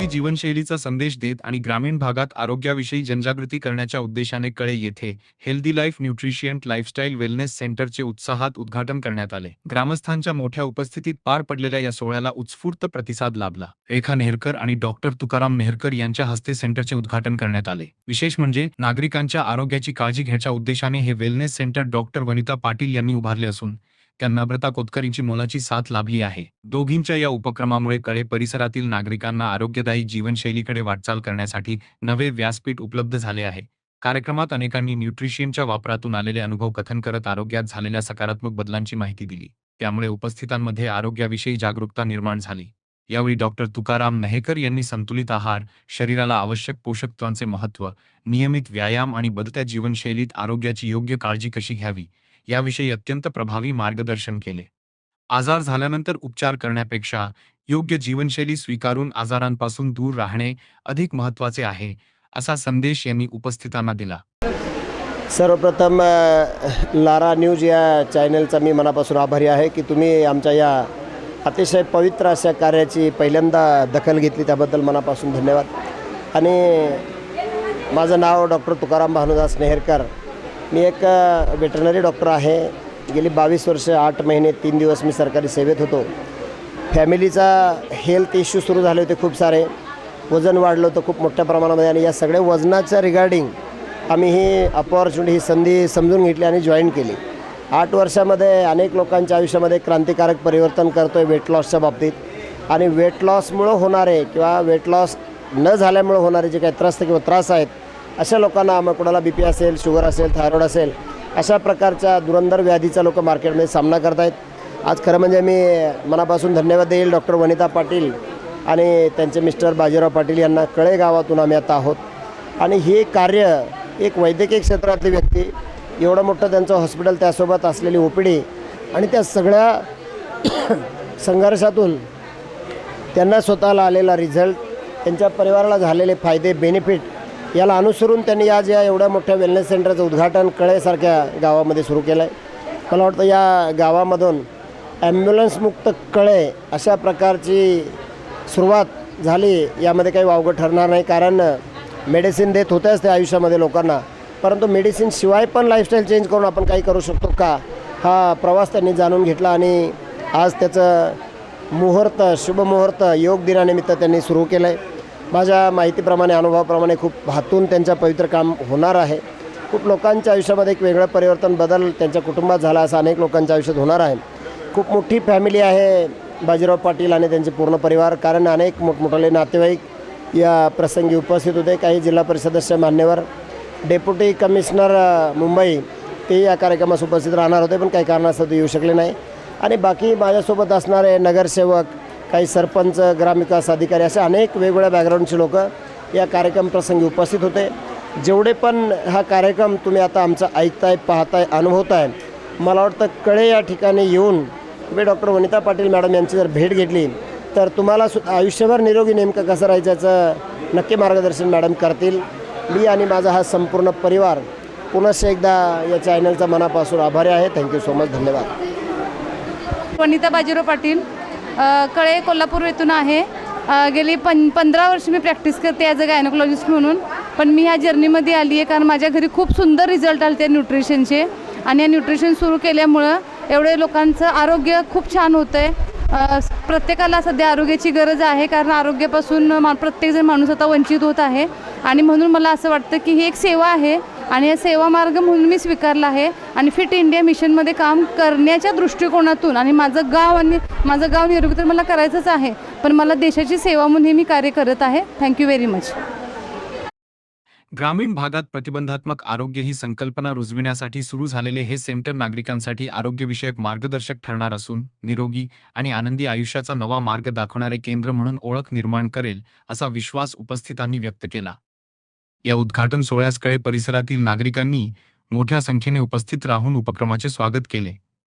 निरोगी जीवनशैलीचा संदेश देत आणि ग्रामीण भागात आरोग्याविषयी जनजागृती करण्याच्या उद्देशाने कळे येथे हेल्दी लाईफ न्यूट्रिशियंट लाईफस्टाईल वेलनेस सेंटरचे उत्साहात उद्घाटन करण्यात आले। ग्रामस्थांच्या मोठ्या उपस्थितीत पार पडलेल्या या सोहळ्याला उत्स्फूर्त प्रतिसाद लाभला। रेखा नेहरकर आणि डॉक्टर तुकाराम नेहरकर यांच्या हस्ते सेंटरचे उद्घाटन करण्यात आले। विशेष म्हणजे नागरिकांच्या आरोग्याची काळजी घेण्याच्या उद्देशाने हे wellness centre doctor Vanita Patil यांनी उभारले असून त्यांना नम्रता कोतकरींची मोलाची साथ लाभली आहे। दोघींच्या या उपक्रमामुळे कळे परिसरातील नागरिकांना आरोग्यदायी जीवनशैलीकडे वाटचाल करण्यासाठी नवे व्यासपीठ उपलब्ध झाले आहे। कार्यक्रमात अनेकांनी न्यूट्रिशनच्या वापरातून आलेले अनुभव कथन करत आरोग्यात झालेल्या सकारात्मक बदलांची माहिती दिली। त्यामुळे उपस्थितांमध्ये आरोग्याविषयी जागरूकता निर्माण झाली। यावेळी डॉक्टर तुकाराम नेहरकर यांनी संतुलित आहार, शरीराला आवश्यक पोषक तत्वांचे महत्त्व, नियमित व्यायाम आणि बदलत्या जीवनशैलीत आरोग्याची योग्य काळजी कशी घ्यावी याविषयी अत्यंत प्रभावी मार्गदर्शन केले। आजार झाल्यानंतर उपचार करण्यापेक्षा योग्य जीवनशैली स्वीकारून आजारांपासून दूर राहणे अधिक महत्त्वाचे आहे, असा संदेश यांनी उपस्थितांना दिला। सर्वप्रथम लारा न्यूज या चॅनलचा मी मनापासून आभारी आहे की तुम्ही आमच्या या अतिशय पवित्र अशा कार्याची पहिल्यांदा दखल घेतली, त्याबद्दल मनापासून धन्यवाद। आणि माझं नाव डॉक्टर तुकाराम भानुदास नेहरकर, मी एक वेटरनरी डॉक्टर आहे। गेली 22 वर्ष 8 महिने 3 दिवस मी सरकारी सेवेत होतो। फॅमिलीचा हेल्थ इश्यू सुरू झाले होते खूप सारे, वजन वाढलं होतं खूप मोठ्या प्रमाणामध्ये आणि या सगळ्या वजनाच्या रिगार्डिंग आम्ही ही अपॉर्च्युनिटी, ही संधी समजून घेतली आणि जॉईन केली। 8 वर्षामध्ये अनेक लोकांच्या आयुष्यामध्ये क्रांतिकारक परिवर्तन करतो आहे वेट लॉसच्या बाबतीत। आणि वेट लॉसमुळं होणारे किंवा वेट लॉस न झाल्यामुळं होणारे जे काही त्रास आहेत, अशा लोकांना, मग कोणाला BP असेल, शुगर असेल, थायरॉईड असेल, अशा प्रकारच्या दुरंधर व्याधीचा लोक मार्केटमध्ये सामना करत आहेत। आज खरं म्हणजे मी मनापासून धन्यवाद देईल डॉक्टर वनिता पाटील आणि त्यांचे मिस्टर बाजीराव पाटील यांना। कळे गावातून आम्ही आता आहोत आणि हे कार्य एक वैद्यकीय क्षेत्रातली व्यक्ती, एवढं मोठं त्यांचं हॉस्पिटल, त्यासोबत असलेली OPD आणि त्या सगळ्या संघर्षातून त्यांना स्वतःला आलेला रिझल्ट, त्यांच्या परिवाराला झालेले फायदे, बेनिफिट याला अनुसरून त्यांनी आज या एवढ्या मोठ्या वेलनेस सेंटरचं उद्घाटन कळेसारख्या गावामध्ये सुरू केलं आहे। मला वाटतं या गावामधून ॲम्ब्युलन्समुक्त कळे अशा प्रकारची सुरुवात झाली, यामध्ये काही वावगं ठरणार नाही। कारण मेडिसिन देत होत्याच ते आयुष्यामध्ये लोकांना, परंतु मेडिसिनशिवाय पण लाईफस्टाईल चेंज करून आपण काही करू शकतो का, हा प्रवास त्यांनी जाणून घेतला आणि आज त्याचं मुहूर्त, शुभमुहूर्त योग दिनानिमित्त त्यांनी सुरू केलं आहे। माझ्या माहितीप्रमाणे, अनुभवाप्रमाणे खूप हातून त्यांचं पवित्र काम होणार आहे। खूप लोकांच्या आयुष्यामध्ये एक वेगळं परिवर्तन, बदल त्यांच्या कुटुंबात झाला, असं अनेक लोकांच्या आयुष्यात होणार आहे। खूप मोठी फॅमिली आहे बाजीराव पाटील आणि त्यांचे पूर्ण परिवार, कारण अनेक मोठमोठाले नातेवाईक या प्रसंगी उपस्थित होते। काही जिल्हा परिषद सदस्य, मान्यवर, डेप्युटी कमिशनर मुंबई ते या कार्यक्रमास उपस्थित राहणार होते, पण काही कारणास्तव ते येऊ शकले नाही। आणि बाकी माझ्यासोबत असणारे नगरसेवक, काही सरपंच, ग्रामविकास अधिकारी, असे अनेक वेगवेगळ्या बॅकग्राऊंडचे लोक या कार्यक्रम प्रसंगी उपस्थित होते। जेवढे पण हा कार्यक्रम तुम्ही आता आमचा ऐकताय, पाहताय, अनुभवताय, मला वाटतं कळे या ठिकाणी येऊन तुम्ही डॉक्टर वनिता पाटील मॅडम यांची जर भेट घेतली तर तुम्हाला आयुष्यभर निरोगी नेमकं कसं राहायचं याचं नक्की मार्गदर्शन मॅडम करतील। मी आणि माझा हा संपूर्ण परिवार पुनश्च एकदा या चॅनलचा मनापासून आभारी आहे। थँक्यू सो मच, धन्यवाद। वनिता बाजीराव पाटील, कळे, कोल्हापूर येथून आहे। गेली 15 वर्ष मी प्रॅक्टिस करते ॲज अ गायनोकॉलॉजिस्ट म्हणून, पण मी ह्या जर्नीमध्ये आली आहे कारण माझ्या घरी खूप सुंदर रिझल्ट आले ते न्यूट्रिशनचे, आणि या न्यूट्रिशन सुरू केल्यामुळं एवढे लोकांचं आरोग्य खूप छान होतं आहे। प्रत्येकाला सध्या आरोग्याची गरज आहे, कारण आरोग्यापासून प्रत्येकजण माणूस आता वंचित होत आहे, आणि म्हणून मला असं वाटतं की ही एक सेवा आहे आणि या सेवा मार्ग म्हणून मी स्वीकारला आहे। आणि फिट इंडिया मिशनमध्ये काम करण्याच्या दृष्टिकोनातून, आणि माझं गाव निरोगी तर मला करायचंच आहे, पण मला देशाची सेवा म्हणून हे मी कार्य करत आहे। Thank you very much. ग्रामीण भागात प्रतिबंधात्मक आरोग्य ही संकल्पना रुजविण्यासाठी सुरू झालेले हे सेंटर नागरिकांसाठी आरोग्यविषयक मार्गदर्शक ठरणार असून निरोगी आणि आनंदी आयुष्याचा नवा मार्ग दाखवणारे केंद्र म्हणून ओळख निर्माण करेल, असा विश्वास उपस्थितांनी व्यक्त केला। या उद्घाटन सोहळ्यास कळे परिसरातील नागरिकांनी मोठ्या संख्येने उपस्थित राहून उपक्रमाचे स्वागत केले।